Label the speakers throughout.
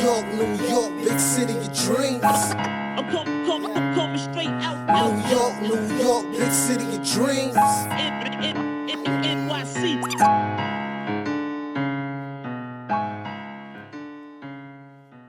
Speaker 1: New York, big city of dreams.
Speaker 2: I'm coming straight out.
Speaker 1: New York, big city of dreams.
Speaker 2: NYC.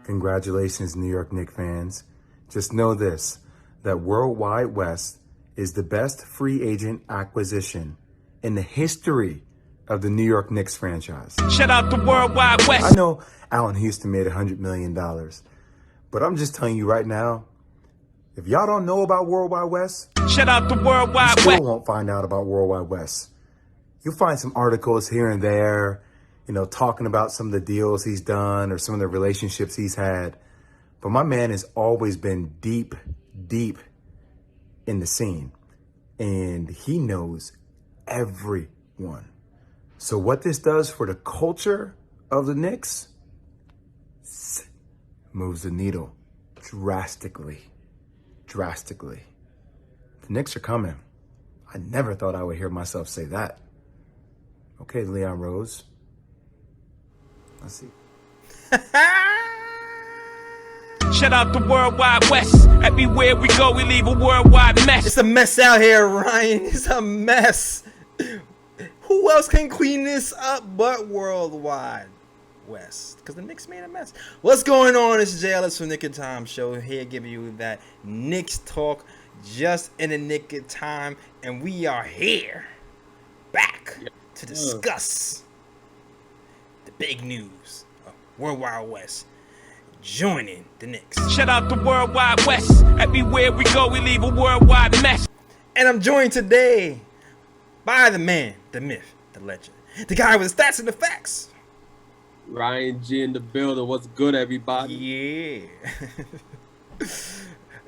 Speaker 3: Congratulations, New York Knicks fans. Just know this, that WorldWide Wes is the best free agent acquisition in the history of the New York Knicks franchise.
Speaker 2: Shout out to WorldWide Wes.
Speaker 3: I know Allen Houston made $100 million, but I'm just telling you right now, if y'all don't know about WorldWide Wes,
Speaker 2: shout out to WorldWide
Speaker 3: you
Speaker 2: Wes.
Speaker 3: still won't find out about WorldWide Wes. You'll find some articles here and there, talking about some of the deals he's done or some of the relationships he's had. But my man has always been deep in the scene, and he knows everyone. So what this does for the culture of the Knicks moves the needle drastically. The Knicks are coming. I never thought I would hear myself say that. Okay, Leon Rose. Let's see.
Speaker 2: Shout out to WorldWide Wes. Everywhere we go, we leave a worldwide mess.
Speaker 4: It's a mess out here, Ryan. It's a mess. Who else can clean this up but WorldWide Wes? Because the Knicks made a mess. What's going on? It's J.Ellis from Nick of Time Show here, giving you that Knicks talk just in the nick of time, and we are here back to discuss the big news of WorldWide Wes joining the Knicks.
Speaker 2: Shout out to WorldWide Wes. Everywhere we go, we leave a worldwide mess.
Speaker 4: And I'm joined today by the man, the myth, the legend, the guy with the stats and the facts.
Speaker 5: Ryan G in the building. What's good, everybody?
Speaker 4: Yeah.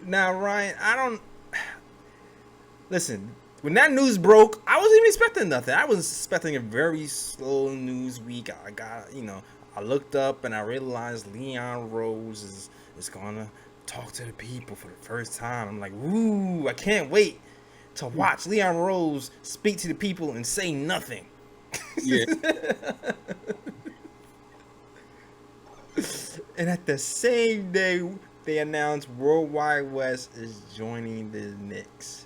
Speaker 4: Now, Ryan, listen, when that news broke, I wasn't even expecting nothing. I was expecting a very slow news week. I looked up and I realized Leon Rose is gonna talk to the people for the first time. I'm like, ooh, I can't wait to watch Leon Rose speak to the people and say nothing.
Speaker 5: Yeah.
Speaker 4: And at the same day, they announced WorldWide Wes is joining the Knicks.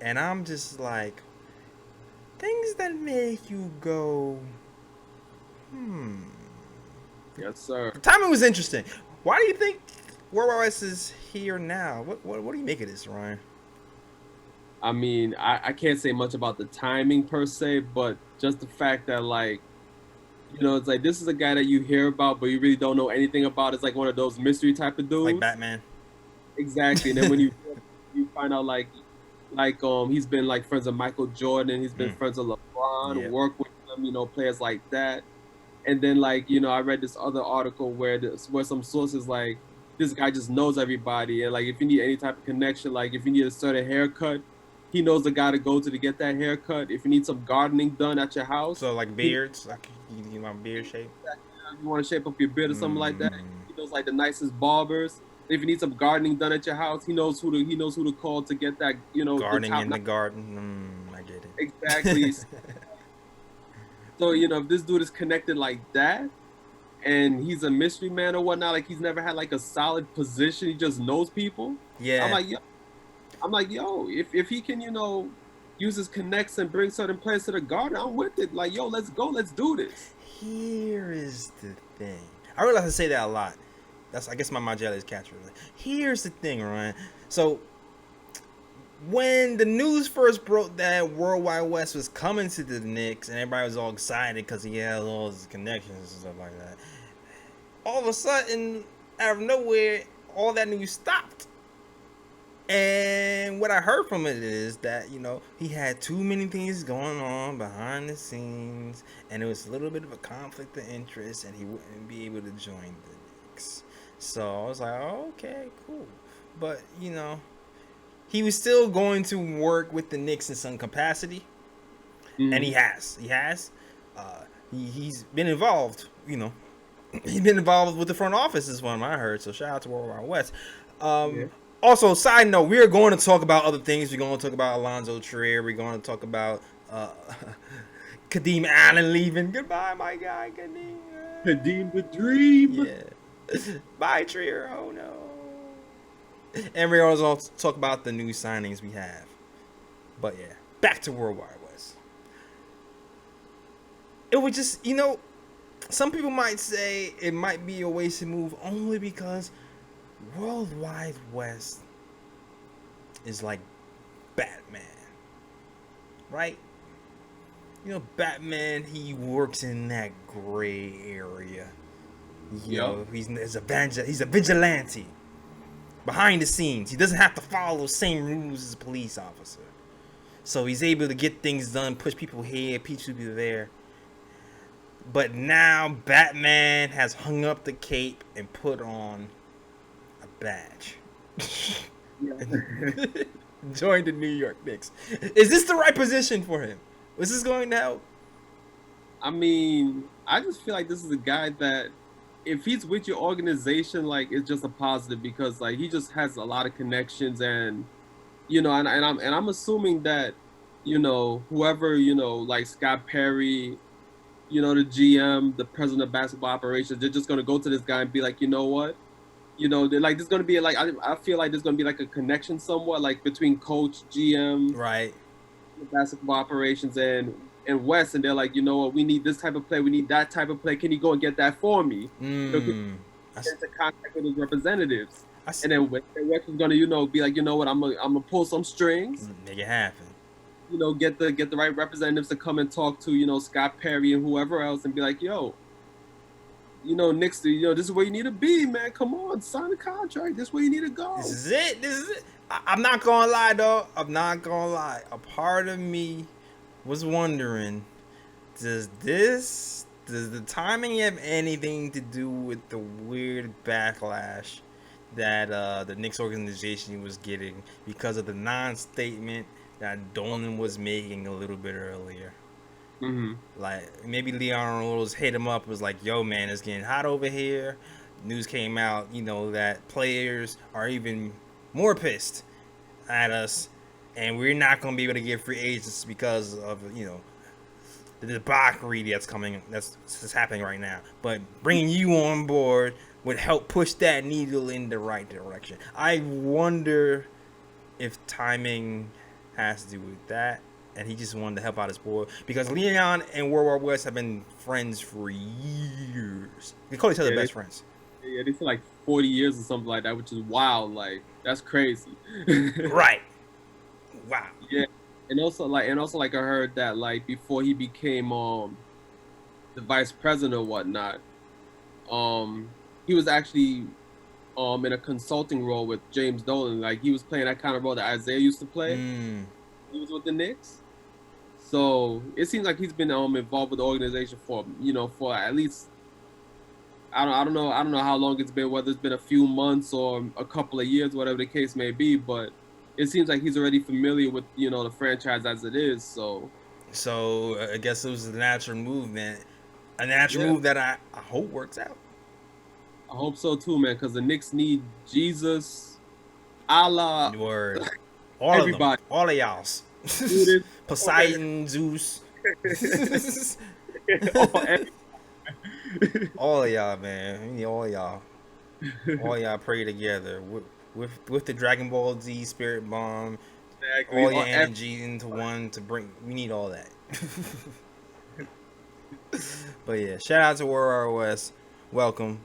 Speaker 4: And I'm just like, things that make you go,
Speaker 5: Yes, sir.
Speaker 4: The timing was interesting. Why do you think WorldWide Wes is here now? What do you make of this, Ryan?
Speaker 5: I mean, I can't say much about the timing per se, but just the fact that, it's like this is a guy that you hear about, but you really don't know anything about. It's like one of those mystery type of dudes.
Speaker 4: Like Batman.
Speaker 5: Exactly. And then when you find out, he's been, friends with Michael Jordan. He's been friends with LeBron, work with them, players like that. And then, I read this other article where some sources, this guy just knows everybody. And, if you need any type of connection, if you need a certain haircut, he knows the guy to go to get that haircut. If you need some gardening done at your house.
Speaker 4: So, beards? You want beard shape?
Speaker 5: If you want to shape up your beard or something like that. He knows, the nicest barbers. If you need some gardening done at your house, he knows who to call to get that,
Speaker 4: Gardening in the garden. I get it.
Speaker 5: Exactly. So, if this dude is connected like that, and he's a mystery man or whatnot, he's never had a solid position, he just knows people.
Speaker 4: Yeah.
Speaker 5: I'm like, yo, if he can, use his connects and bring certain players to the garden, I'm with it. Let's go, let's do this.
Speaker 4: Here is the thing. I realize I say that a lot. That's, I guess, my jelly is catchphrase. Here's the thing, Ryan. So, when the news first broke that WorldWide Wes was coming to the Knicks and everybody was all excited because he had all his connections and stuff like that, all of a sudden, out of nowhere, all that news stopped. And what I heard from it is that, he had too many things going on behind the scenes, and it was a little bit of a conflict of interest, and he wouldn't be able to join the Knicks. So I was like, oh, okay, cool. But, he was still going to work with the Knicks in some capacity, and he has. He's been involved, He's been involved with the front office is what I heard, so shout out to WorldWide Wes. Also, side note, we are going to talk about other things. We're going to talk about Allonzo Trier. We're going to talk about Kadeem Allen leaving. Goodbye, my guy, Kadeem.
Speaker 5: Kadeem the Dream.
Speaker 4: Yeah. Bye, Trier. Oh no. And we're also talk about the new signings we have. But yeah, back to WorldWide Wes. It was just, some people might say it might be a wasted move only because WorldWide Wes is like Batman, right? Batman, he works in that gray area. He's a vigilante. Behind the scenes, he doesn't have to follow the same rules as a police officer. So he's able to get things done, push people here, push people there. But now Batman has hung up the cape and put on a badge. Joined the New York Knicks. Is this the right position for him? Is this going to help?
Speaker 5: I mean, I just feel like this is a guy that, if he's with your organization, like, it's just a positive because, like, he just has a lot of connections and, and I'm assuming that, whoever, like Scott Perry, the GM, the president of basketball operations, they're just gonna go to this guy and be like, you know what, they're like, there's gonna be like, I feel like there's gonna be like a connection somewhat, like between coach, GM,
Speaker 4: right,
Speaker 5: basketball operations and Wes, and they're like, you know what, we need this type of play, we need that type of play. Can you go and get that for me? Get to contact with his representatives, and then Wes is gonna, be like, you know what, I'm gonna pull some strings,
Speaker 4: make it happen.
Speaker 5: Get the right representatives to come and talk to, Scott Perry and whoever else, and be like, yo, Knicks, this is where you need to be, man. Come on, sign the contract. This is where you need to go.
Speaker 4: This is it. I'm not gonna lie, though. I'm not gonna lie. A part of me was wondering, does the timing have anything to do with the weird backlash that the Knicks organization was getting because of the non-statement that Dolan was making a little bit earlier?
Speaker 5: Mm-hmm.
Speaker 4: Like, maybe Leon Rose hit him up, was like, yo, man, it's getting hot over here. News came out, that players are even more pissed at us, and we're not going to be able to get free agents because of, the debauchery that's happening right now. But bringing you on board would help push that needle in the right direction. I wonder if timing has to do with that, and he just wanted to help out his boy, because Leon and WorldWide Wes have been friends for years. They call each other best friends.
Speaker 5: Yeah, they say like 40 years or something like that, which is wild. Like, that's crazy.
Speaker 4: Right. Wow.
Speaker 5: Yeah. And also like I heard that, like, before he became the vice president or whatnot, he was actually in a consulting role with James Dolan. Like, he was playing that kind of role that Isaiah used to play. He was with the Knicks. So it seems like he's been involved with the organization for at least, I don't know how long it's been, whether it's been a few months or a couple of years, whatever the case may be, but it seems like he's already familiar with the franchise as it is. So
Speaker 4: I guess it was a natural move, man. A natural move that I hope works out.
Speaker 5: I hope so too, man, because the Knicks need Jesus, Allah,
Speaker 4: word, all
Speaker 5: everybody,
Speaker 4: of them, all of y'all's. Poseidon, Zeus, all of y'all, man. We need all of y'all. All y'all pray together with the Dragon Ball Z Spirit Bomb. Exactly. All your energy into one to bring. We need all that. But yeah, shout out to WorldWide Wes. Welcome.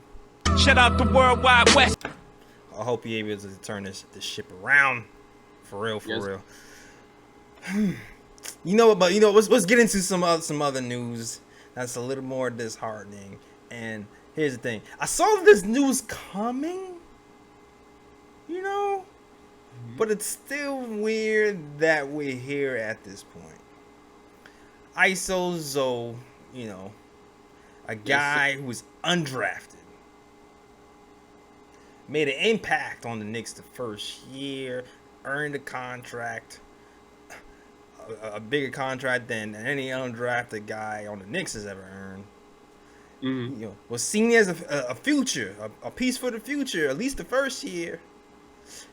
Speaker 2: Shout out to WorldWide Wes.
Speaker 4: I hope you're able to turn this ship around. For real. Let's get into some other news that's a little more disheartening. And here's the thing. I saw this news coming, but it's still weird that we're here at this point. ISO Zoe, a guy who was undrafted, made an impact on the Knicks the first year, earned a contract, a bigger contract than any undrafted guy on the Knicks has ever earned.
Speaker 5: Mm-hmm.
Speaker 4: Was seen as a future, a piece for the future, at least the first year.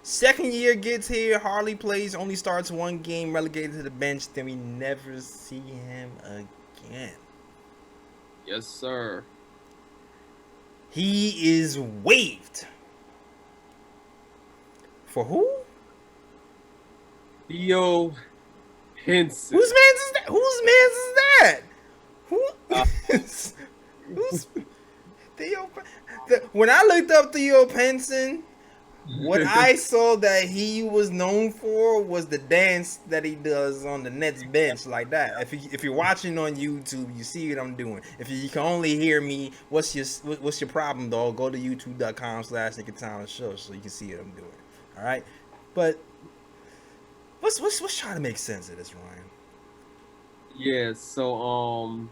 Speaker 4: Second year gets here, hardly plays, only starts one game, relegated to the bench, then we never see him again.
Speaker 5: Yes, sir.
Speaker 4: He is waived. For who?
Speaker 5: Theo Pinson.
Speaker 4: Whose man's is that? Whose man's is that? Who's Theo? When I looked up Theo Pinson, what I saw that he was known for was the dance that he does on the Nets bench, like that. If you're watching on YouTube, you see what I'm doing. If you can only hear me, what's your problem, dog? Go to youtube.com/NickandTownShow so you can see what I'm doing. All right, but what's trying to make sense of this, Ryan?
Speaker 5: Yeah. So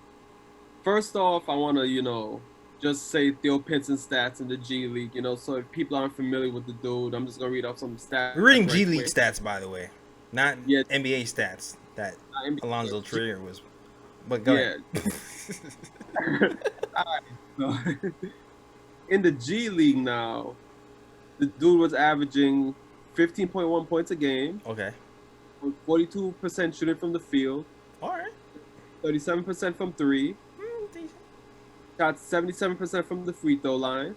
Speaker 5: first off, I want to just say Theo Pinson's stats in the G League, so if people aren't familiar with the dude, I'm just going to read off some stats.
Speaker 4: We're reading G League stats, by the way, not
Speaker 5: Yeah.
Speaker 4: NBA stats that
Speaker 5: NBA.
Speaker 4: Allonzo Trier was. But go ahead.
Speaker 5: All right, so, in the G League now, the dude was averaging 15.1 points a game,
Speaker 4: Okay.
Speaker 5: 42% shooting from the field,
Speaker 4: All right.
Speaker 5: 37% from three, shot 77% from the free throw line.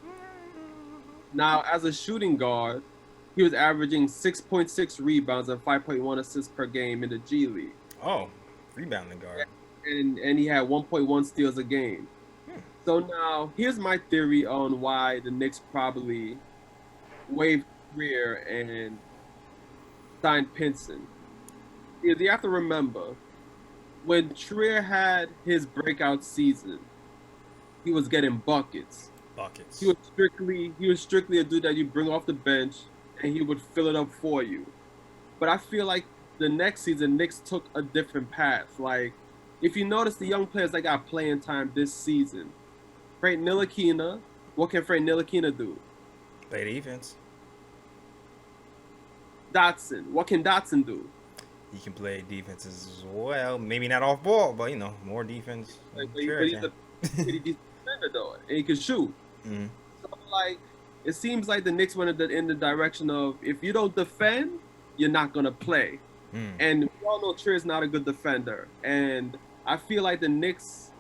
Speaker 5: Now, as a shooting guard, he was averaging 6.6 rebounds and 5.1 assists per game in the G League.
Speaker 4: Oh, rebounding guard.
Speaker 5: And he had 1.1 steals a game. So now, here's my theory on why the Knicks probably waived Trier and signed Pinson. Is you have to remember, when Trier had his breakout season, he was getting buckets. He was strictly a dude that you bring off the bench and he would fill it up for you. But I feel like the next season, Knicks took a different path. Like, if you notice the young players that got playing time this season, Frank Ntilikina, what can Frank Ntilikina do?
Speaker 4: Play defense.
Speaker 5: Dotson, what can Dotson do?
Speaker 4: He can play defense as well. Maybe not off ball, but more defense.
Speaker 5: But he's a pretty decent defender though, and he can shoot.
Speaker 4: Mm-hmm.
Speaker 5: So like, it seems like the Knicks went in the direction of, if you don't defend, you're not gonna play. And we all know Trier's not a good defender, and I feel like the Knicks,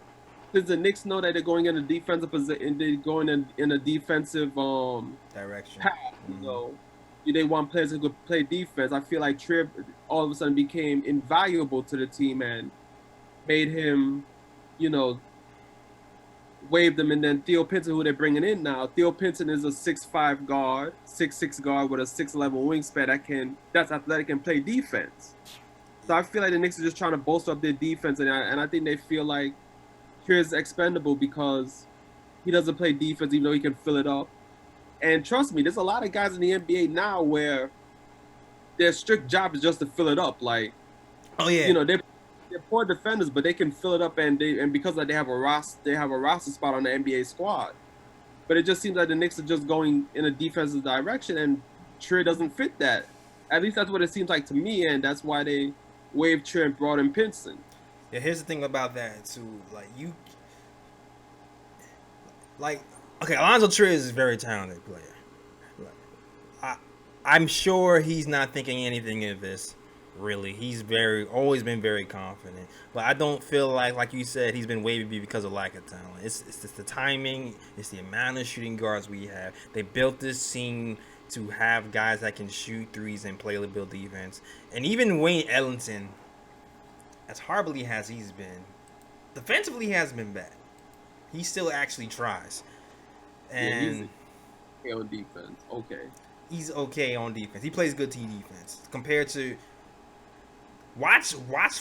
Speaker 5: since the Knicks know that they're going in a defensive position, they're going in a defensive
Speaker 4: direction.
Speaker 5: path, they want players who could play defense. I feel like Trier all of a sudden became invaluable to the team and made him, waive them. And then Theo Pinson, who they're bringing in now, Theo Pinson is a 6'5" guard, 6'6" guard with a 6'11" wingspan that's athletic and play defense. So I feel like the Knicks are just trying to bolster up their defense, and I think they feel like Trier's expendable because he doesn't play defense even though he can fill it up. And trust me, there's a lot of guys in the NBA now where their strict job is just to fill it up. Like,
Speaker 4: oh yeah,
Speaker 5: they're poor defenders, but they can fill it up, and because of that, they have a roster spot on the NBA squad. But it just seems like the Knicks are just going in a defensive direction, and Trier doesn't fit that. At least that's what it seems like to me, and that's why they waived Trier and brought in Pinson.
Speaker 4: Yeah, here's the thing about that too. Okay, Allonzo Trier is a very talented player. I'm sure he's not thinking anything of this. Really, he's always been very confident. But I don't feel like you said, he's been waived because of lack of talent. It's just the timing. It's the amount of shooting guards we have. They built this team to have guys that can shoot threes and play a little bit defense. And even Wayne Ellington, as horribly as he's been, defensively he hasn't been bad. He still actually tries. And
Speaker 5: he's okay on defense. Okay.
Speaker 4: He's okay on defense. He plays good team defense. Compared to watch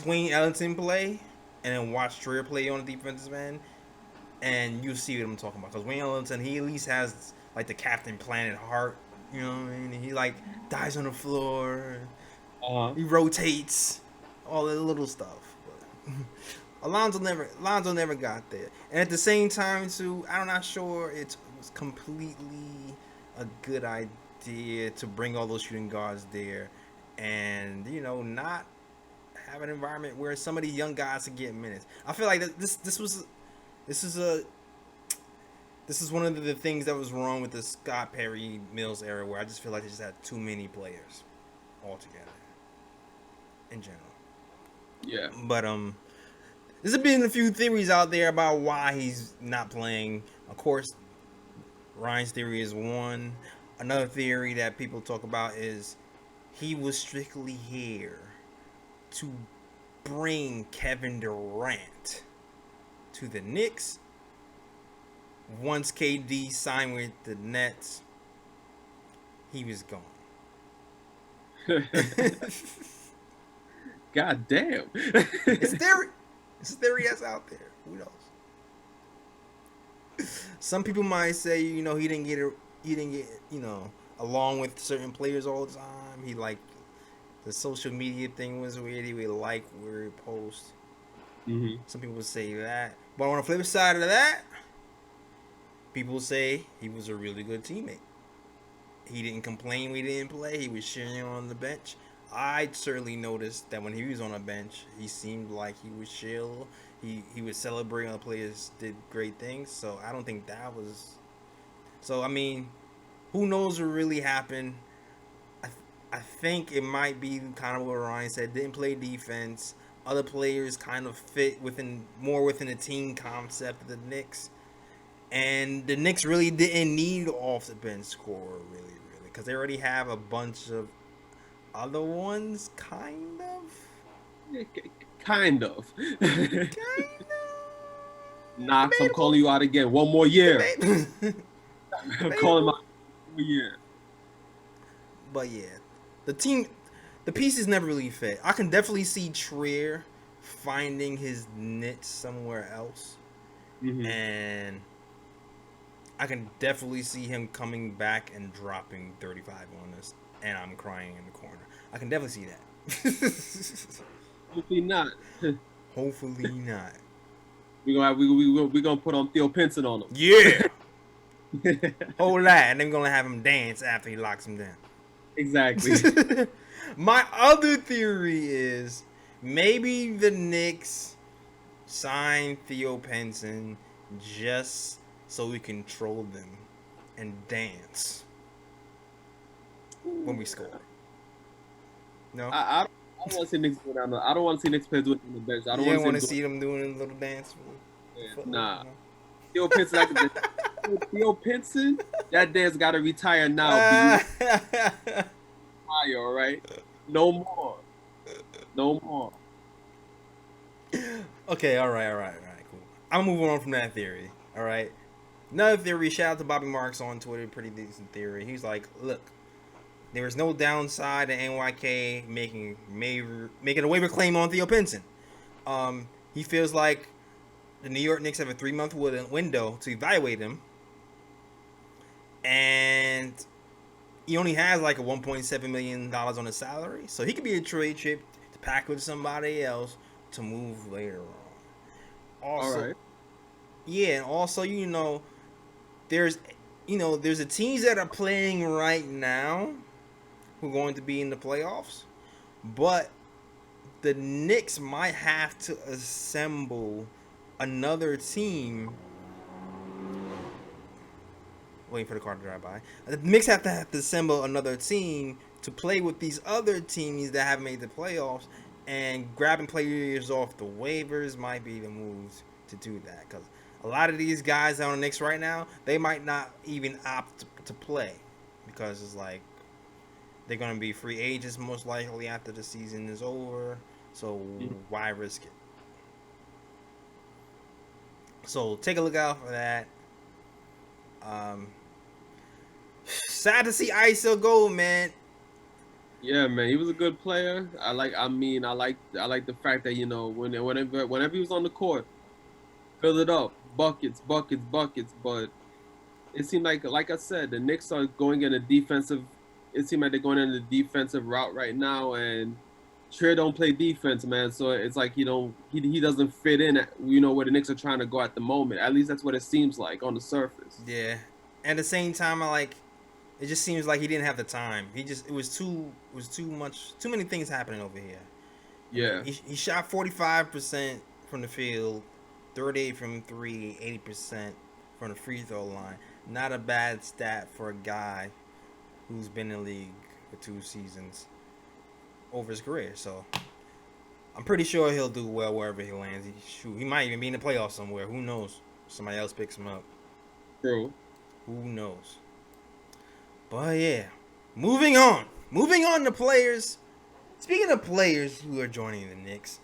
Speaker 4: Wayne Ellington play and then watch Trier play on the defensive end, and you'll see what I'm talking about. Because Wayne Ellington, he at least has like the Captain Planet heart. You know what I mean? He like dies on the floor. He rotates, all that little stuff. But Allonzo never got there. And at the same time too, I'm not sure it was completely a good idea to bring all those shooting guards there and not have an environment where some of these young guys can get minutes. I feel like this is one of the things that was wrong with the Scott Perry Mills era, where I just feel like they just had too many players altogether in general.
Speaker 5: Yeah.
Speaker 4: But there's been a few theories out there about why he's not playing. Of course, Ryan's theory is one. Another theory that people talk about is he was strictly here to bring Kevin Durant to the Knicks. Once KD signed with the Nets, he was gone.
Speaker 5: God damn.
Speaker 4: It's a theory. It's a theory that's out there. Who knows? Some people might say, he didn't get, along with certain players all the time. He like the social media thing was weird. He would like weird posts.
Speaker 5: Mm-hmm.
Speaker 4: Some people would say that. But on the flip side of that, people say he was a really good teammate. He didn't complain when he didn't play. He was cheering on the bench. I certainly noticed that when he was on the bench, he seemed like he was chill. He was celebrating when the players did great things. So I don't think that was. So I mean, who knows what really happened? I think it might be kind of what Ryan said. Didn't play defense. Other players kind of fit within the team concept of the Knicks. And the Knicks really didn't need off the bench scorer, really, because they already have a bunch of other ones, kind of.
Speaker 5: Kind of. Knox,
Speaker 4: Debatable.
Speaker 5: I'm calling you out again. One more year. I'm calling my 1 more year.
Speaker 4: But yeah, the pieces never really fit. I can definitely see Trier finding his niche somewhere else, and I can definitely see him coming back and dropping 35 on us, and I'm crying in the corner. I can definitely see that.
Speaker 5: Hopefully not.
Speaker 4: Hopefully not.
Speaker 5: We're gonna put on Theo Pinson on him.
Speaker 4: Yeah. Hold that, and then we're gonna have him dance after he locks him down.
Speaker 5: Exactly.
Speaker 4: My other theory is maybe the Knicks signed Theo Pinson just so we can troll them and dance when we score. No,
Speaker 5: I don't want to see Knicks go down. I don't want to see Knicks players do it on the bench. I don't
Speaker 4: you want to
Speaker 5: them
Speaker 4: see them doing a little dance.
Speaker 5: Nah. Theo Pinson, Theo Pinson, that dance got to retire now. Retire, all right? No more. No more.
Speaker 4: Okay, all right, cool. I'm moving on from that theory. All right. Another theory. Shout out to Bobby Marks on Twitter. Pretty decent theory. He's like, look, there is no downside to NYK making a waiver claim on Theo Pinson. He feels like the New York Knicks have a 3-month window to evaluate him, and he only has like a $1.7 million on his salary, so he could be a trade chip to pack with somebody else to move later on. Also, all right. Yeah, and also there's the teams that are playing right now who are going to be in the playoffs, but the Knicks might have to assemble another team. Waiting for the car to drive by. The Knicks have to assemble another team to play with these other teams that have made the playoffs, and grabbing players off the waivers might be the moves to do that, because a lot of these guys on the Knicks right now, they might not even opt to play, because it's like they're going to be free agents most likely after the season is over, so why risk it? So take a look out for that. Sad to see ISO go, man.
Speaker 5: Yeah, man, he was a good player. I like the fact that whenever he was on the court, fill it up, buckets. But it seemed like I said, the Knicks are going in a defensive. It seemed like they're going in a defensive route right now, and Trier don't play defense, man. So it's like he doesn't fit in. Where the Knicks are trying to go at the moment. At least that's what it seems like on the surface.
Speaker 4: Yeah. At the same time, it just seems like he didn't have the time. It was too many things happening over here.
Speaker 5: Yeah.
Speaker 4: He shot 45% from the field, 38 from 3, 80% from the free throw line. Not a bad stat for a guy who's been in the league for 2 seasons over his career. So I'm pretty sure he'll do well wherever he lands. He might even be in the playoffs somewhere. Who knows? Somebody else picks him up.
Speaker 5: True.
Speaker 4: Who knows? But yeah, moving on. Moving on to players. Speaking of players who are joining the Knicks,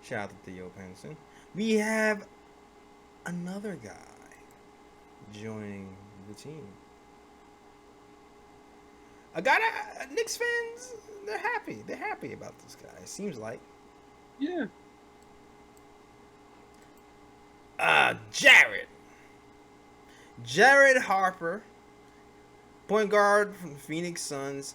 Speaker 4: shout out to Theo Penson. We have another guy joining the team. A guy that Knicks fans, they're happy. They're happy about this guy. It seems like.
Speaker 5: Yeah.
Speaker 4: Jared Harper, point guard from the Phoenix Suns,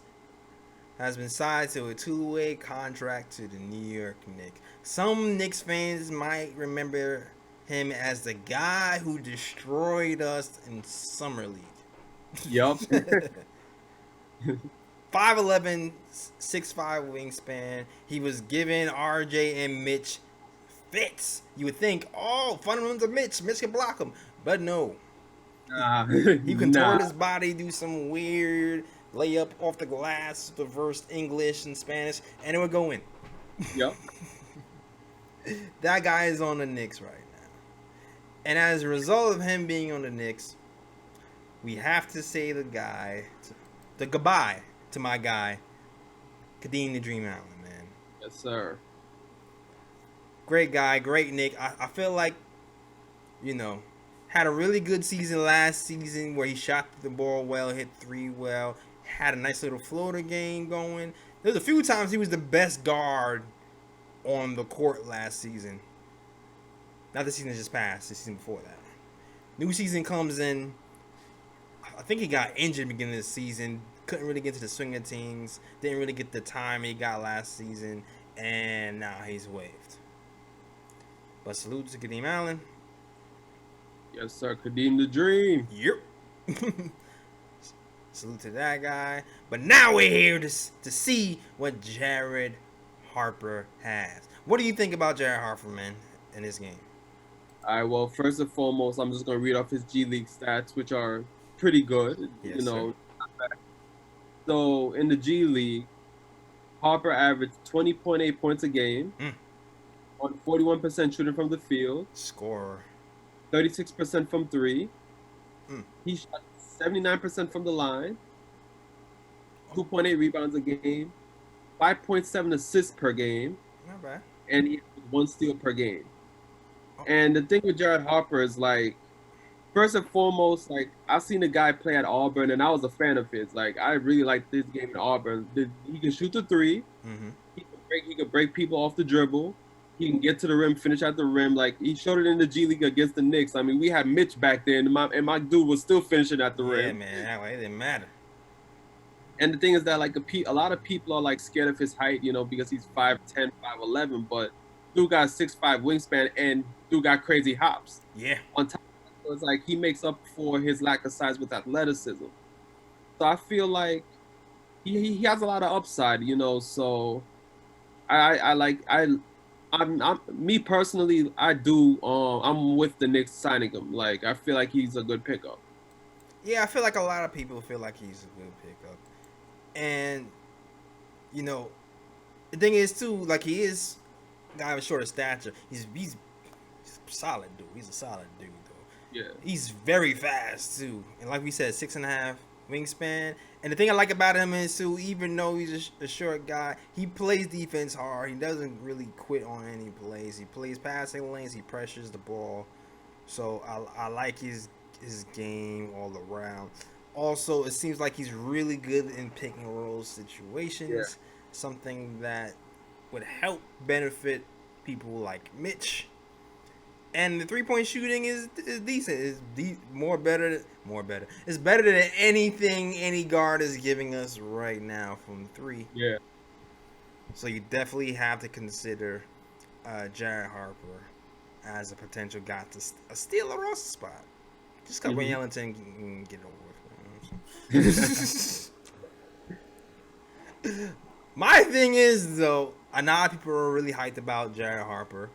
Speaker 4: has been signed to a 2-way contract to the New York Knicks. Some Knicks fans might remember him as the guy who destroyed us in Summer League.
Speaker 5: Yup.
Speaker 4: 5'11", 6'5" wingspan. He was giving RJ and Mitch fits. You would think, oh, fundamentals of Mitch. Mitch can block him. But no. He contort his body, do some weird layup off the glass, reversed English and Spanish, and it would go in.
Speaker 5: Yep.
Speaker 4: That guy is on the Knicks right now. And as a result of him being on the Knicks, we have to say the goodbye to my guy, Kadeem the Dream Allen, man.
Speaker 5: Yes, sir.
Speaker 4: Great guy, great Knick. I feel like, had a really good season last season where he shot the ball well, hit 3 well, had a nice little floater game going. There's a few times he was the best guard on the court last season. Not the season just passed, the season before that. New season comes in. I think he got injured beginning of the season. Couldn't really get to the swing of things. Didn't really get the time he got last season. And now he's waived. But salute to Kadeem Allen.
Speaker 5: Yes, sir. Kadeem the Dream.
Speaker 4: Yep. Salute to that guy. But now we're here to see what Jared Harper has. What do you think about Jared Harper, man, in this game?
Speaker 5: All right, well, first and foremost, I'm just going to read off his G League stats, which are pretty good.
Speaker 4: Yes, sir.
Speaker 5: So, in the G League, Harper averaged 20.8 points a game, on 41% shooting from the field,
Speaker 4: Scorer.
Speaker 5: 36% from 3. He shot 79% from the line, 2.8 rebounds a game, 5.7 assists per game,
Speaker 4: Not bad.
Speaker 5: and he had 1 steal per game. And the thing with Jared Harper is, like, first and foremost, like, I've seen the guy play at Auburn, and I was a fan of his. Like, I really liked this game in Auburn. He can shoot the 3. He can break people off the dribble. He can get to the rim, finish at the rim. Like, he showed it in the G League against the Knicks. I mean, we had Mitch back there, and my dude was still finishing at the rim.
Speaker 4: Yeah, man. That way it didn't matter.
Speaker 5: And the thing is that, like, a lot of people are, like, scared of his height, because he's 5'10", 5'11", but dude got 6'5" wingspan, and dude got crazy hops.
Speaker 4: Yeah.
Speaker 5: On top of that, it's like he makes up for his lack of size with athleticism. So I feel like he has a lot of upside, so I'm me personally, I'm with the Knicks signing him. Like, I feel like he's a good pickup.
Speaker 4: Yeah, I feel like a lot of people feel like he's a good pickup. And, the thing is, too, like, he is a guy of shorter stature. He's a solid dude. He's a solid dude, though.
Speaker 5: Yeah.
Speaker 4: He's very fast, too. And like we said, 6.5 wingspan. And the thing I like about him is, too, even though he's a short guy, he plays defense hard. He doesn't really quit on any plays. He plays passing lanes. He pressures the ball. So I like his game all around. Also, it seems like he's really good in pick and roll situations.
Speaker 5: Yeah.
Speaker 4: Something that would help benefit people like Mitch. And the 3-point shooting is decent. It's better. It's better than anything any guard is giving us right now from 3.
Speaker 5: Yeah. So
Speaker 4: you definitely have to consider Jared Harper as a potential guy to steal a roster spot. Just because Wayne Ellington can get over with. My thing is, though, a lot of people are really hyped about Jared Harper.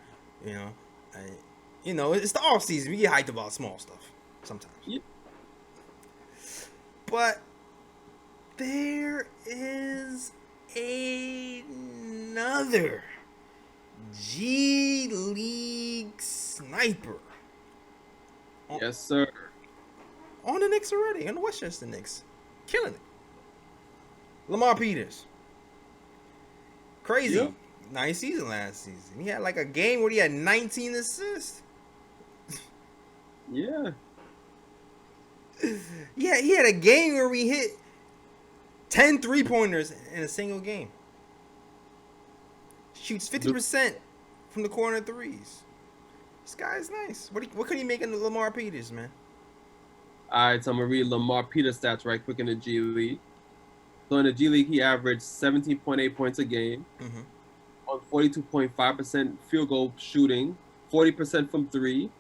Speaker 4: It's the off season. We get hyped about small stuff sometimes.
Speaker 5: Yep.
Speaker 4: But there is another G League sniper
Speaker 5: Yes, sir.
Speaker 4: On the Knicks already, on the Westchester Knicks. Killing it. Lamar Peters. Crazy.
Speaker 5: Yeah.
Speaker 4: Nice season last season. He had like a game where he had 19 assists.
Speaker 5: Yeah.
Speaker 4: Yeah, he had a game where we hit 10 3-pointers in a single game. Shoots 50% from the corner threes. This guy is nice. What could he make in Lamar Peters, man?
Speaker 5: All right, so I'm going to read Lamar Peters' stats right quick in the G League. So in the G League, he averaged 17.8 points a game on 42.5% field goal shooting, 40% from three,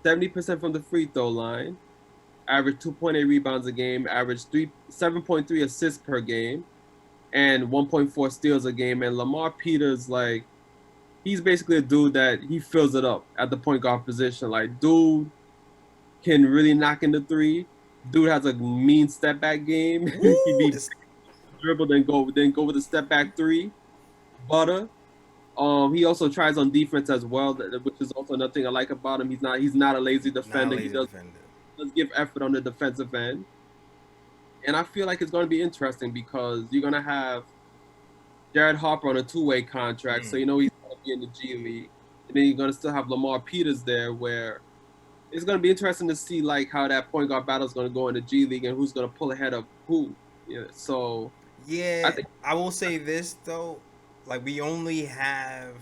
Speaker 5: 70% from the free throw line, averaged 2.8 rebounds a game, averaged 7.3 assists per game, and 1.4 steals a game. And Lamar Peters, like, he's basically a dude that he fills it up at the point guard position. Like, dude can really knock in the three. Dude has a mean step back game. He be dribble, then go with a step back three. Butter. He also tries on defense as well, which is also another thing I like about him. He's not a lazy defender. He does give effort on the defensive end. And I feel like it's going to be interesting because you're going to have Jared Harper on a two-way contract, so you know he's going to be in the G League. And then you're going to still have Lamar Peters there, where it's going to be interesting to see like how that point guard battle is going to go in the G League and who's going to pull ahead of who. Yeah, so
Speaker 4: I will say this though, like we only have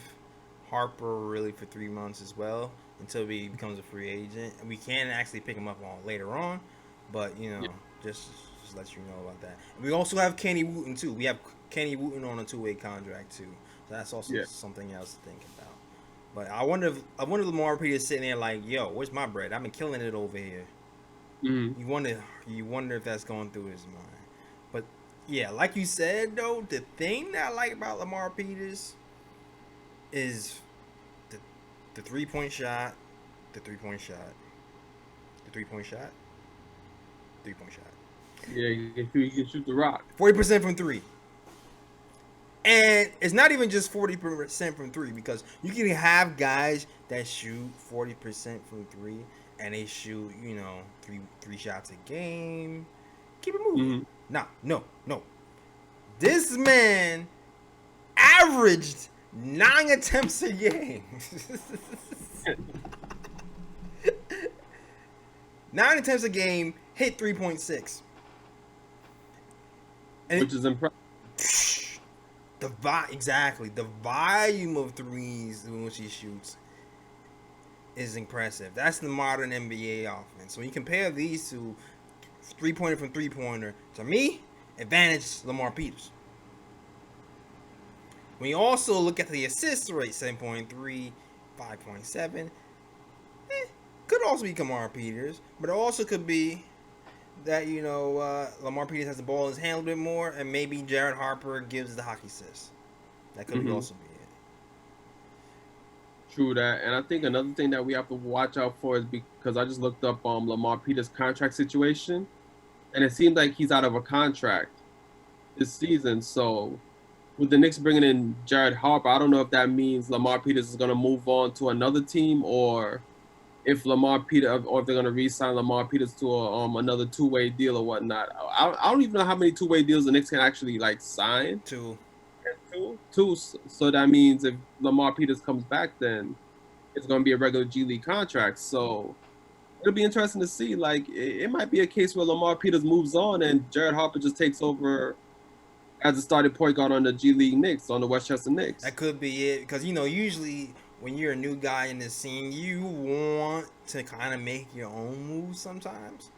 Speaker 4: Harper really for 3 months as well until he becomes a free agent, and we can actually pick him up on later on. But you know, just let you know about that. And we also have Kenny Wooten too. We have Kenny Wooten on a two-way contract too. So that's also something else to think about. But I wonder if Lamar Peters sitting there like, yo, where's my bread? I've been killing it over here. You wonder if that's going through his mind. But yeah, like you said though, the thing that I like about Lamar Peters is the 3-point shot, the 3-point shot, the 3-point shot, 3-point shot.
Speaker 5: Yeah, you can shoot the rock.
Speaker 4: 40% from three. And it's not even just 40% from three, because you can have guys that shoot 40% from three and they shoot, you know, three shots a game. Keep it moving. No. This man averaged 9 attempts a game. 9 attempts a game, hit 3.6.
Speaker 5: Which is impressive.
Speaker 4: The volume of threes in which he shoots is impressive. That's the modern NBA offense. So when you compare these two, 3-pointer from 3-pointer, to me, advantage Lamar Peters. When you also look at the assist rate, 7.3, 5.7, could also be Lamar Peters, but it also could be that, you know, Lamar Peters has the ball in his hand a little bit more, and maybe Jared Harper gives the hockey assist. That could also be it.
Speaker 5: True that. And I think another thing that we have to watch out for is because I just looked up Lamar Peters' contract situation, and it seems like he's out of a contract this season. So with the Knicks bringing in Jared Harper, I don't know if that means Lamar Peters is going to move on to another team, or if Lamar Peters, or if they're going to re-sign Lamar Peters to another two-way deal or whatnot. I don't even know how many two-way deals the Knicks can actually like sign. Two. So that means if Lamar Peters comes back, then it's going to be a regular G League contract. So it'll be interesting to see. Like, it might be a case where Lamar Peters moves on and Jared Harper just takes over as a starting point guard on the G League Knicks, on the Westchester Knicks.
Speaker 4: That could be it, because, you know, usually when you're a new guy in the scene, you want to kind of make your own moves sometimes.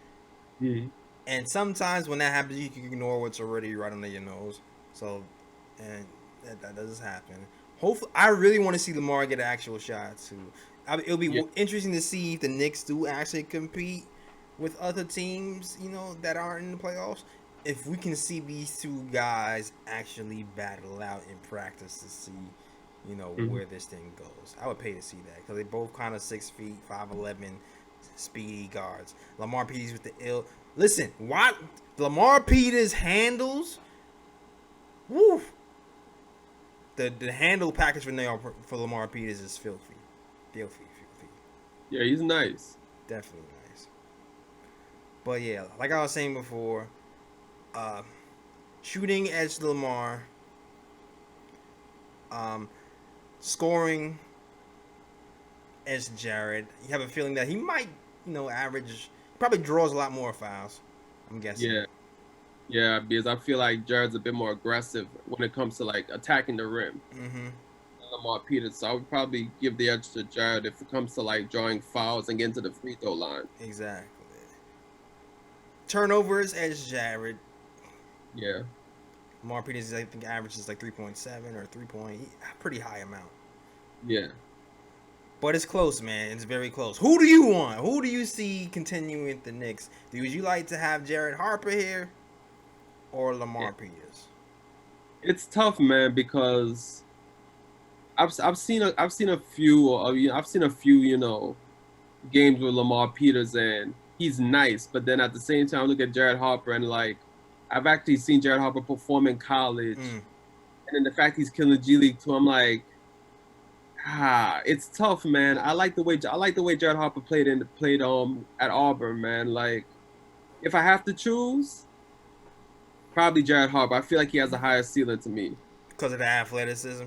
Speaker 4: And sometimes when that happens, you can ignore what's already right under your nose. So, and that does happen. Hopefully, I really want to see Lamar get an actual shot too. It'll be interesting to see if the Knicks do actually compete with other teams, you know, that aren't in the playoffs. If we can see these two guys actually battle out in practice to see, you know, where this thing goes. I would pay to see that, because they both kind of 6 feet, 5'11", speedy guards. Lamar Peters with the ill. Listen, what Lamar Peters handles? Woo! The handle package for Lamar Peters is filthy.
Speaker 5: Yeah, he's nice.
Speaker 4: Definitely nice. But yeah, like I was saying before, shooting edge Lamar, scoring edge Jared. You have a feeling that he might, average, probably draws a lot more fouls. I'm guessing.
Speaker 5: Yeah. Yeah, because I feel like Jared's a bit more aggressive when it comes to like attacking the rim.
Speaker 4: Mm-hmm.
Speaker 5: Lamar Peters, so I would probably give the edge to Jared if it comes to like drawing fouls and getting to the free throw line.
Speaker 4: Exactly. Turnovers edge Jared.
Speaker 5: Yeah.
Speaker 4: Lamar Peters, I think, averages like 3.7 or 3 point, pretty high amount.
Speaker 5: Yeah.
Speaker 4: But it's close, man. It's very close. Who do you want? Who do you see continuing with the Knicks? Would you like to have Jared Harper here or Lamar Peters?
Speaker 5: It's tough, man, because I've seen a few games with Lamar Peters, and he's nice, but then at the same time look at Jared Harper, and like I've actually seen Jared Harper perform in college, and then the fact he's killing G League too, I'm like, it's tough, man. I like the way Jared Harper played at Auburn, man. Like, if I have to choose, probably Jared Harper. I feel like he has a higher ceiling to me.
Speaker 4: Because of the athleticism?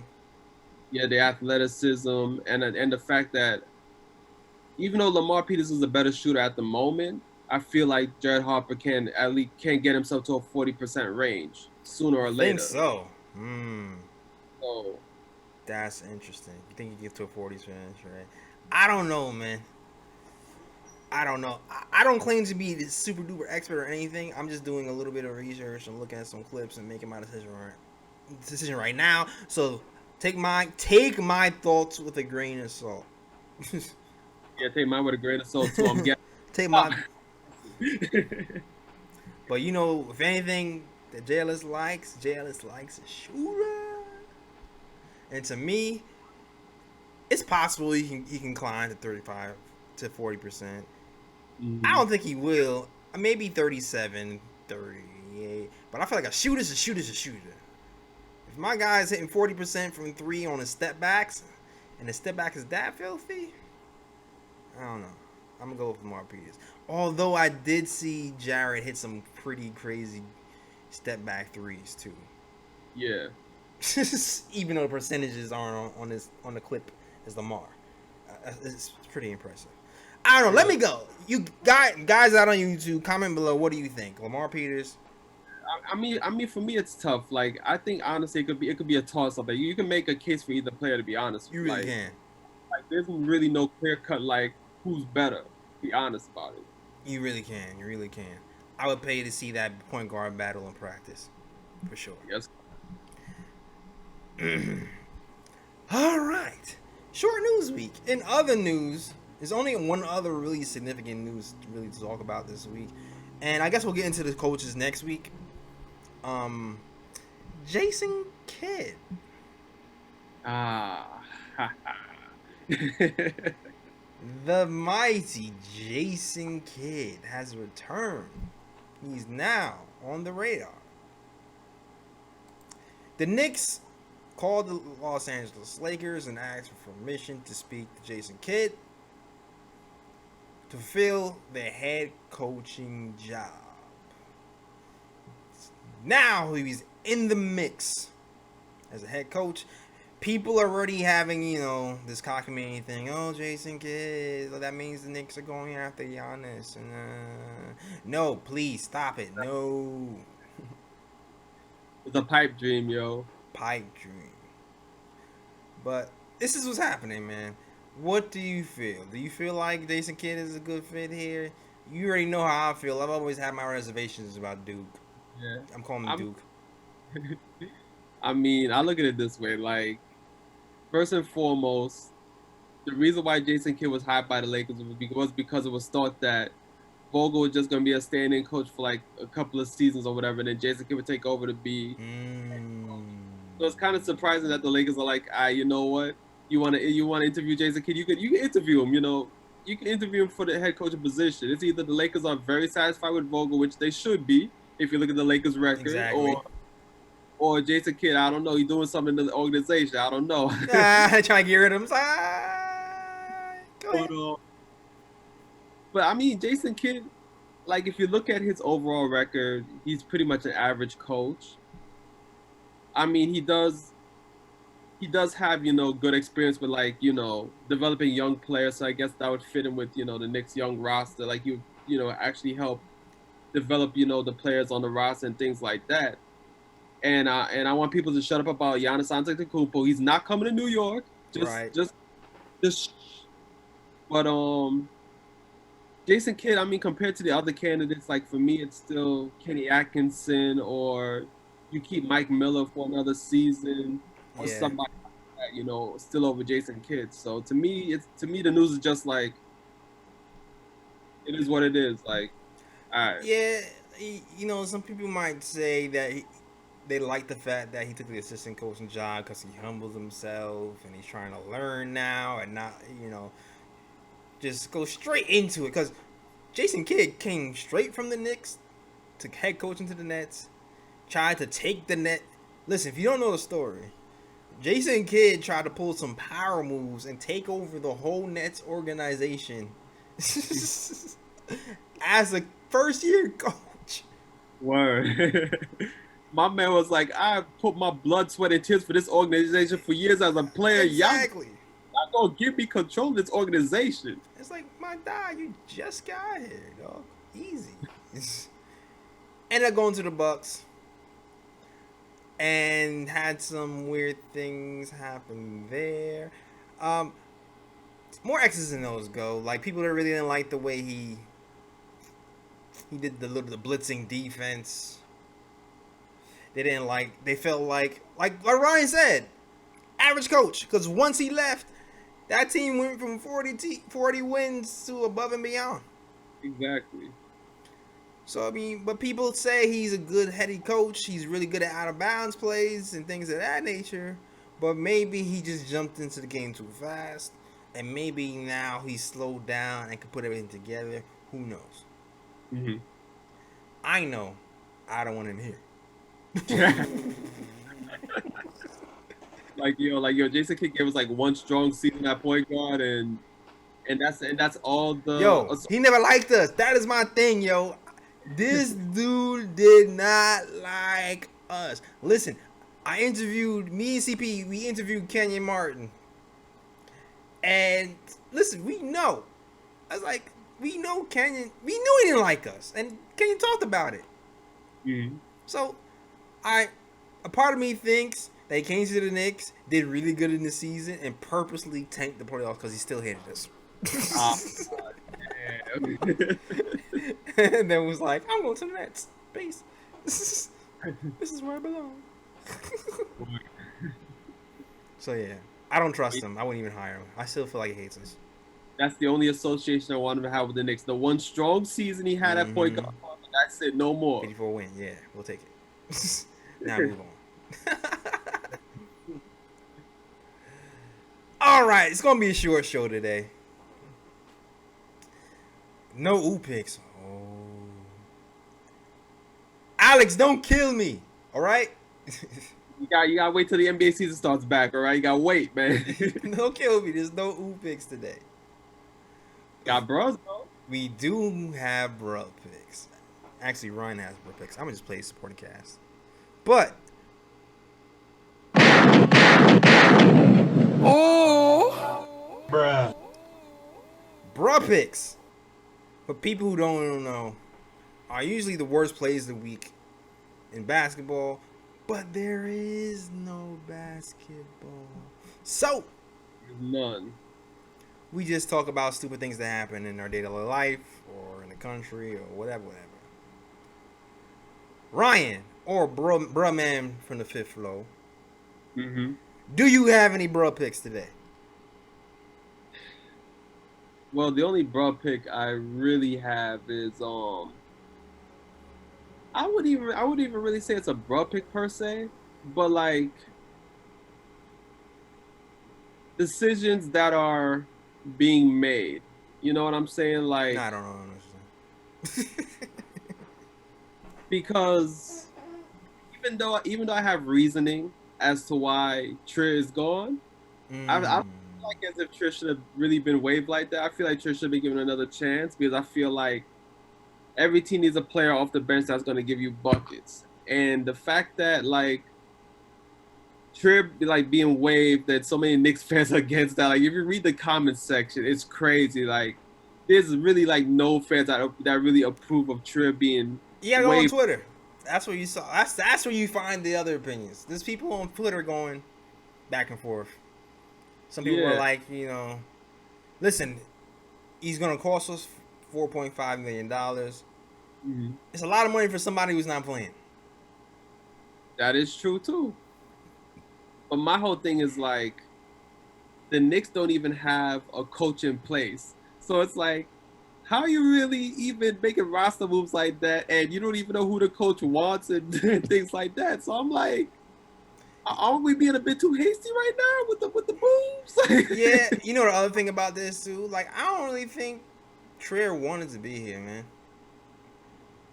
Speaker 5: Yeah, the athleticism and the fact that even though Lamar Peters is a better shooter at the moment, I feel like Jared Harper can get himself to a 40% range sooner or later.
Speaker 4: I think so.
Speaker 5: So
Speaker 4: that's interesting. You think you get to a 40% range, right? I don't know, man. I don't know. I don't claim to be the super duper expert or anything. I'm just doing a little bit of research and looking at some clips and making my decision right now. So take my thoughts with a grain of salt.
Speaker 5: Yeah, take mine with a grain of salt too. I'm guessing.
Speaker 4: Take my. But if anything that J.Ellis likes a shooter. And to me, it's possible he can climb to 35 to 40%. I don't think he will. Maybe 37, 38. But I feel like a shooter's a shooter's a shooter. If my guy's hitting 40% from 3 on his step backs, and his step back is that filthy, I don't know. I'm going to go with Lamar Peters. Although I did see Jared hit some pretty crazy step back threes too.
Speaker 5: Yeah.
Speaker 4: Even though the percentages aren't on the clip as Lamar. It's pretty impressive. I don't know. Let me go. You guys out on YouTube, comment below. What do you think? Lamar Peters?
Speaker 5: I mean, for me, it's tough. Like, I think honestly, it could be a toss-up. Like, you can make a case for either player. To be honest,
Speaker 4: you really can.
Speaker 5: Like, there's really no clear cut like who's better. Be honest about it.
Speaker 4: You really can. You really can. I would pay to see that point guard battle in practice, for sure.
Speaker 5: Yes.
Speaker 4: All right. Short news week. In other news, there's only one other really significant news really to talk about this week, and I guess we'll get into the coaches next week. Jason Kidd. The mighty Jason Kidd has returned. He's now on the radar. The Knicks called the Los Angeles Lakers and asked for permission to speak to Jason Kidd to fill their head coaching job. Now he's in the mix as a head coach. People are already having, this cockamamie thing. Oh, Jason Kidd, that means the Knicks are going after Giannis. And, no, please, stop it. No.
Speaker 5: It's a pipe dream, yo.
Speaker 4: Pipe dream. But this is what's happening, man. What do you feel? Do you feel like Jason Kidd is a good fit here? You already know how I feel. I've always had my reservations about Duke.
Speaker 5: Yeah.
Speaker 4: I'm calling him Duke.
Speaker 5: I mean, I look at it this way. Like, first and foremost, the reason why Jason Kidd was hired by the Lakers was because it was thought that Vogel was just going to be a stand-in coach for like a couple of seasons or whatever, and then Jason Kidd would take over to be. So it's kind of surprising that the Lakers are like, you know what? You want to interview Jason Kidd? You can interview him. You can interview him for the head coaching position. It's either the Lakers are very satisfied with Vogel, which they should be if you look at the Lakers record,
Speaker 4: exactly.
Speaker 5: or Jason Kidd. I don't know. He's doing something in the organization. I don't know.
Speaker 4: Trying to get rid of him. Go ahead.
Speaker 5: But I mean, Jason Kidd, like if you look at his overall record, he's pretty much an average coach. I mean, he does have, good experience with like, developing young players. So I guess that would fit in with, the Knicks young roster. Like actually help develop, the players on the roster and things like that. And I want people to shut up about Giannis Antetokounmpo. He's not coming to New York. Just. But Jason Kidd, I mean, compared to the other candidates, like for me, it's still Kenny Atkinson, or you keep Mike Miller for another season, or somebody like that, still over Jason Kidd. So to me, the news is just like, it is what it is. Like, all right.
Speaker 4: Yeah, some people might say that they like the fact that he took the assistant coaching job because he humbles himself and he's trying to learn now and not, just go straight into it. Because Jason Kidd came straight from the Knicks to head coaching to the Nets, tried to take the net. Listen, if you don't know the story, Jason Kidd tried to pull some power moves and take over the whole Nets organization as a first-year coach.
Speaker 5: Word. My man was like, I put my blood, sweat, and tears for this organization for years as a player.
Speaker 4: Exactly.
Speaker 5: Y'all gonna give me control of this organization.
Speaker 4: It's like, my dog, you just got here, dog. Easy. Ended up going to the Bucks and had some weird things happen there. More X's and O's go. Like, people that really didn't like the way he did the blitzing defense. They felt like Ryan said, average coach. Because once he left, that team went from 40 wins to above and beyond.
Speaker 5: Exactly.
Speaker 4: So, I mean, but people say he's a good heady coach. He's really good at out-of-bounds plays and things of that nature. But maybe he just jumped into the game too fast. And maybe now he's slowed down and can put everything together. Who knows?
Speaker 5: Mm-hmm.
Speaker 4: I know. I don't want him here.
Speaker 5: Like Jason Kidd gave us like one strong season at point guard, and that's all the.
Speaker 4: He never liked us. That is my thing, yo. This dude did not like us. Listen, me and CP, we interviewed Kenyon Martin, and listen, we know. I was like, we know Kenyon. We knew he didn't like us, and Kenyon talked about it.
Speaker 5: Mm-hmm.
Speaker 4: So, a part of me thinks they came to the Knicks, did really good in the season, and purposely tanked the playoffs because he still hated us. And then was like, I'm going to the Nets. Peace. This is where I belong. So, yeah. I don't trust him. I wouldn't even hire him. I still feel like he hates us.
Speaker 5: That's the only association I want him to have with the Knicks. The one strong season he had at point guard. That's it. No more.
Speaker 4: 84 win. Yeah, we'll take it. Now move on. All right, it's gonna be a short show today. No ooh picks. Oh, Alex, don't kill me. All right.
Speaker 5: You gotta wait till the NBA season starts back. All right, you gotta wait, man.
Speaker 4: Don't kill me. There's no ooh picks today.
Speaker 5: Got bros, bro.
Speaker 4: We do have bro picks. Actually, Ryan has bro picks. I'm gonna just play supporting cast. But bruh picks, for people who don't know, are usually the worst plays of the week in basketball, but there is no basketball. So,
Speaker 5: none.
Speaker 4: We just talk about stupid things that happen in our daily life or in the country or whatever. Ryan, or bruh man from the fifth floor, do you have any bruh picks today?
Speaker 5: Well, the only bro pick I really have is I wouldn't even really say it's a bro pick per se, but like decisions that are being made. You know what I'm saying? Like,
Speaker 4: I don't know.
Speaker 5: Because even though I have reasoning as to why Trier is gone, I like as if Trish should have really been waived like that. I feel like Trish should be given another chance because I feel like every team needs a player off the bench that's going to give you buckets. And the fact that like Trier like being waived, that so many Knicks fans are against that. Like if you read the comments section, it's crazy. Like there's really like no fans that really approve of Trier being
Speaker 4: Yeah, go on
Speaker 5: waived.
Speaker 4: Twitter. That's where you saw. That's where you find the other opinions. There's people on Twitter going back and forth. Some people are like, listen, he's gonna cost us $4.5 million.
Speaker 5: Mm-hmm.
Speaker 4: It's a lot of money for somebody who's not playing.
Speaker 5: That is true too. But my whole thing is like, the Knicks don't even have a coach in place, so it's like, how are you really even making roster moves like that, and you don't even know who the coach wants and things like that? So I'm like, aren't we being a bit too hasty right now with the moves?
Speaker 4: Yeah, you know the other thing about this too, like I don't really think Trier wanted to be here, man.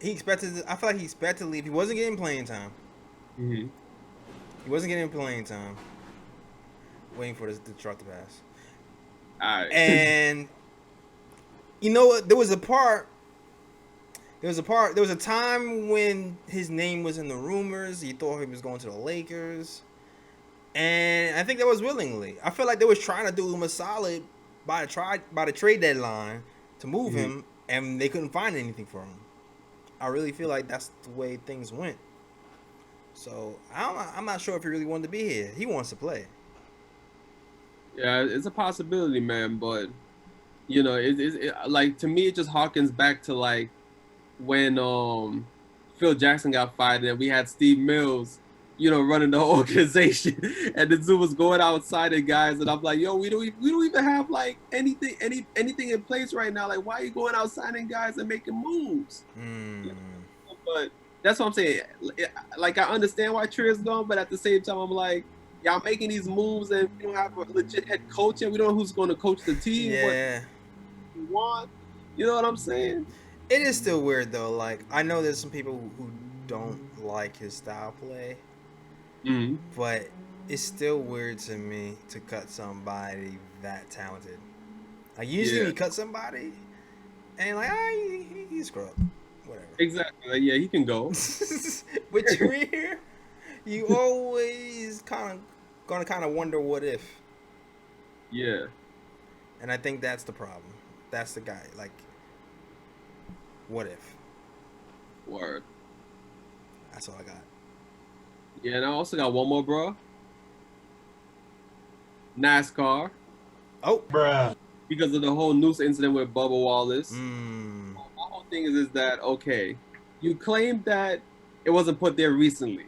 Speaker 4: I feel like he expected to leave. He wasn't getting playing time.
Speaker 5: Mm-hmm.
Speaker 4: He wasn't getting playing time. Waiting for the truck to pass.
Speaker 5: All right.
Speaker 4: And you know what? There was a time when his name was in the rumors. He thought he was going to the Lakers. And I think that was willingly. I feel like they was trying to do him a solid by the trade deadline to move him, and they couldn't find anything for him. I really feel like that's the way things went. So I'm not sure if he really wanted to be here. He wants to play.
Speaker 5: Yeah, it's a possibility, man. But it like, to me, it just harkens back to like when Phil Jackson got fired and we had Steve Mills, running the organization, and the Zoo was going outside and guys, and I'm like, yo, we don't even have like anything in place right now. Like, why are you going outside and guys and making moves? But that's what I'm saying. Like, I understand why Trier's gone, but at the same time, I'm like, y'all making these moves and we don't have a legit head coach and we don't know who's going to coach the team.
Speaker 4: Yeah.
Speaker 5: What you want? You know what I'm saying?
Speaker 4: It is still weird though. Like, I know there's some people who don't like his style play, but it's still weird to me to cut somebody that talented. Like, usually when you cut somebody and like, he's a scrub. Whatever.
Speaker 5: Exactly. Like, yeah, he can go.
Speaker 4: With Trier, you always gonna wonder what if.
Speaker 5: Yeah.
Speaker 4: And I think that's the problem. That's the guy. Like, what if?
Speaker 5: Word.
Speaker 4: That's all I got.
Speaker 5: Yeah, and I also got one more, bro. NASCAR.
Speaker 4: Oh, bruh.
Speaker 5: Because of the whole noose incident with Bubba Wallace. My whole thing is that, okay, you claimed that it wasn't put there recently.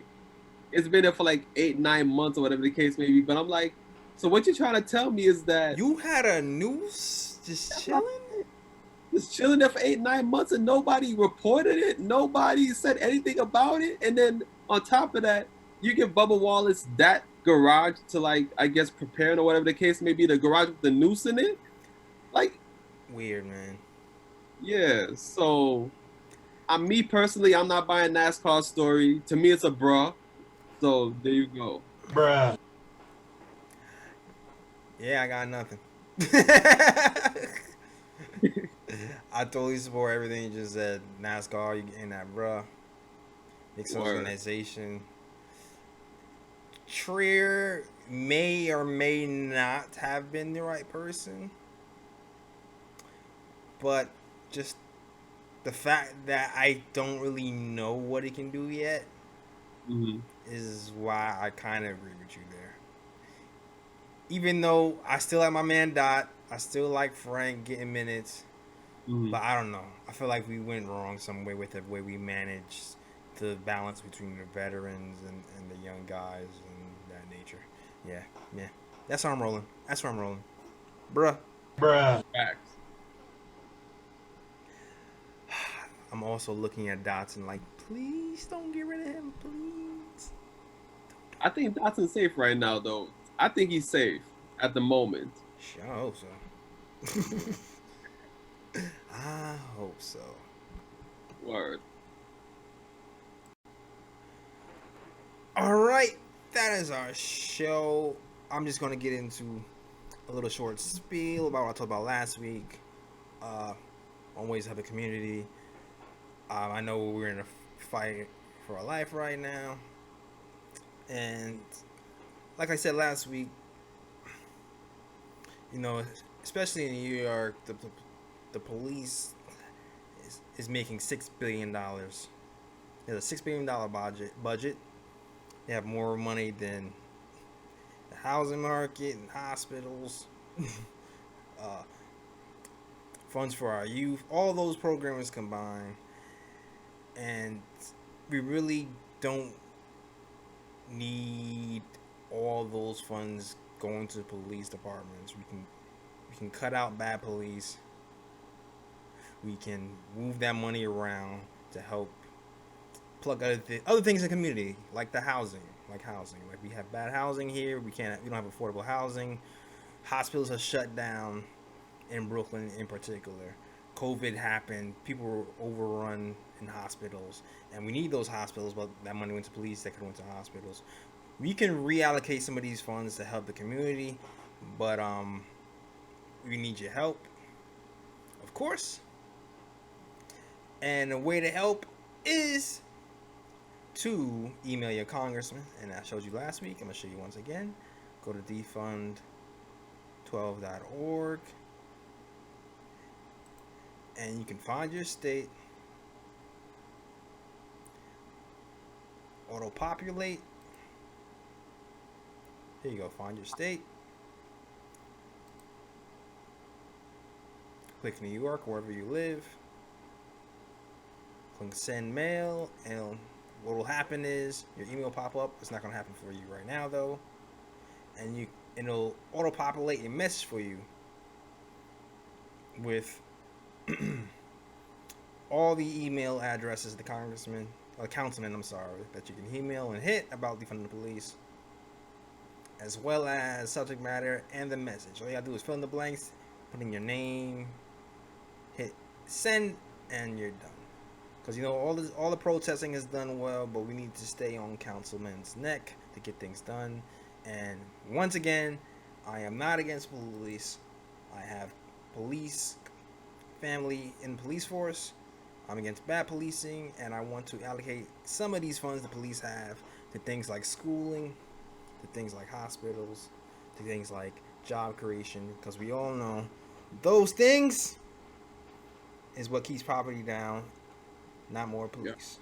Speaker 5: It's been there for like 8-9 months or whatever the case may be. But I'm like, so what you're trying to tell me is that
Speaker 4: you had a noose just chilling?
Speaker 5: Just chilling there for 8-9 months and nobody reported it. Nobody said anything about it. And then on top of that, you give Bubba Wallace that garage to, like, I guess, prepare or whatever the case may be, the garage with the noose in it. Like,
Speaker 4: weird, man.
Speaker 5: Yeah, so me personally, I'm not buying NASCAR story. To me, it's a bruh. So there you go.
Speaker 4: Bruh. Yeah, I got nothing. I totally support everything you just said. NASCAR, you getting that, bruh. Knicks organization. Trier may or may not have been the right person. But just the fact that I don't really know what he can do yet is why I kind of agree with you there. Even though I still like my man Dot, I still like Frank getting minutes, but I don't know. I feel like we went wrong some way with the way we managed the balance between the veterans and the young guys and that nature. Yeah. That's where I'm rolling. Bruh.
Speaker 5: Facts.
Speaker 4: I'm also looking at Dotson like, please don't get rid of him, please.
Speaker 5: I think Dotson's safe right now, though. I think he's safe at the moment.
Speaker 4: Sure, I hope so. I hope so.
Speaker 5: Word.
Speaker 4: All right, that is our show. I'm just going to get into a little short spiel about what I talked about last week. On ways to help the community. I know we're in a fight for our life right now, and like I said last week, you know, especially in New York, the police is making $6 billion. There's a $6 billion budget. They have more money than the housing market and hospitals, funds for our youth, all those programs combined. And we really don't need all those funds going to police departments. We can cut out bad police. We can move that money around to help plug other things in the community, like the housing, like we have bad housing here. We don't have affordable housing. Hospitals are shut down in Brooklyn in particular. COVID happened. People were overrun in hospitals, and we need those hospitals, but that money went to police that could have went to hospitals. We can reallocate some of these funds to help the community, but we need your help, of course. And the way to help is to email your congressman, and I showed you last week. I'm going to show you once again. Go to defund12.org, and you can find your state, auto-populate. Here you go, find your state. Click New York, wherever you live. Click send mail, and what will happen is your email will pop up. It's not going to happen for you right now though, and it'll auto-populate a message for you with all the email addresses the councilman, that you can email and hit about defunding the police, as well as subject matter and the message. All you gotta do is fill in the blanks, put in your name, hit send, and you're done. Because you know all the protesting is done well, but we need to stay on councilman's neck to get things done. And once again, I am not against police. I have police family in the police force. I'm against bad policing, and I want to allocate some of these funds the police have to things like schooling, to things like hospitals, to things like job creation, because we all know those things is what keeps poverty down, not more police.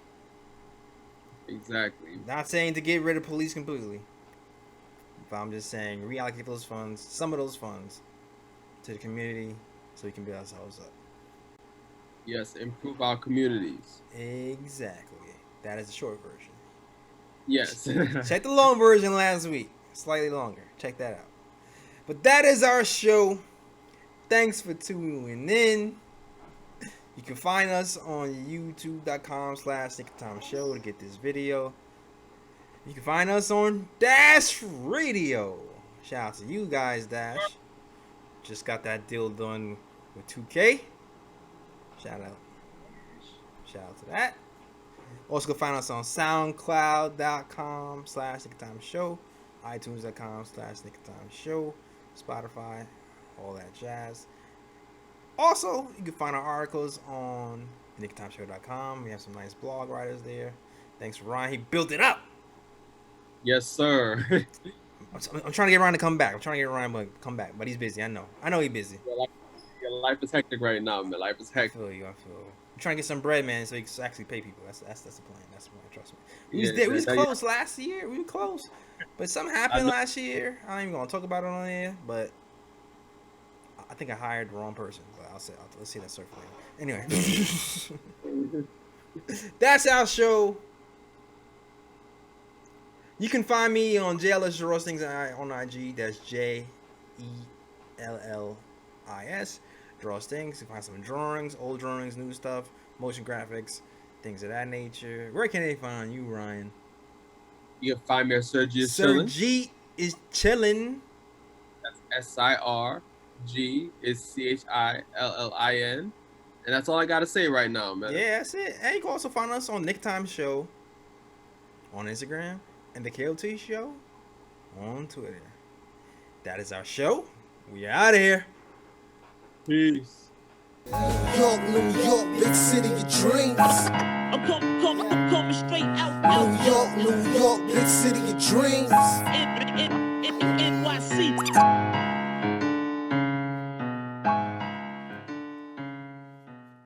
Speaker 5: Yeah. Exactly.
Speaker 4: Not saying to get rid of police completely, but I'm just saying reallocate those funds, some of those funds, to the community so we can build ourselves up.
Speaker 5: Yes, improve our communities.
Speaker 4: Exactly. That is the short version.
Speaker 5: Yes.
Speaker 4: Check the long version last week. Slightly longer. Check that out. But that is our show. Thanks for tuning in. You can find us on youtube.com/nickoftimeshow to get this video. You can find us on Dash Radio. Shout out to you guys, Dash. Just got that deal done with 2K. Shout out to that. Also, can find us on SoundCloud.com/nickoftimeshow, iTunes.com/nickoftimeshow, Spotify, all that jazz. Also, you can find our articles on nickoftimeshow.com. We have some nice blog writers there. Thanks, Ryan. He built it up.
Speaker 5: Yes, sir.
Speaker 4: I'm trying to get Ryan to come back. To come back, but he's busy. I know he's busy.
Speaker 5: Your life is hectic right now, man. Life is hectic.
Speaker 4: I feel. I'm trying to get some bread, man, so you can actually pay people. That's the plan. That's the plan. Trust me. We was close last year. We were close, but something happened last year. I ain't even gonna talk about it on air, but I think I hired the wrong person. But let's see that circulating. Anyway, that's our show. You can find me on J.Ellis on IG. That's JELLIS. Draws things. You can find some drawings, old drawings, new stuff, motion graphics, things of that nature. Where can they find you, Ryan?
Speaker 5: You can find me at Sergi is
Speaker 4: Sir
Speaker 5: chilling.
Speaker 4: G is chilling.
Speaker 5: That's SIRG is CHILLIN. And that's all I gotta say right now, man.
Speaker 4: Yeah, that's it. And you can also find us on Nick Time Show on Instagram and the KOT Show on Twitter. That is our show. We out of here.
Speaker 5: Peace.
Speaker 1: New York, big city of dreams.
Speaker 6: I'm coming straight out.
Speaker 1: New York, big city of dreams.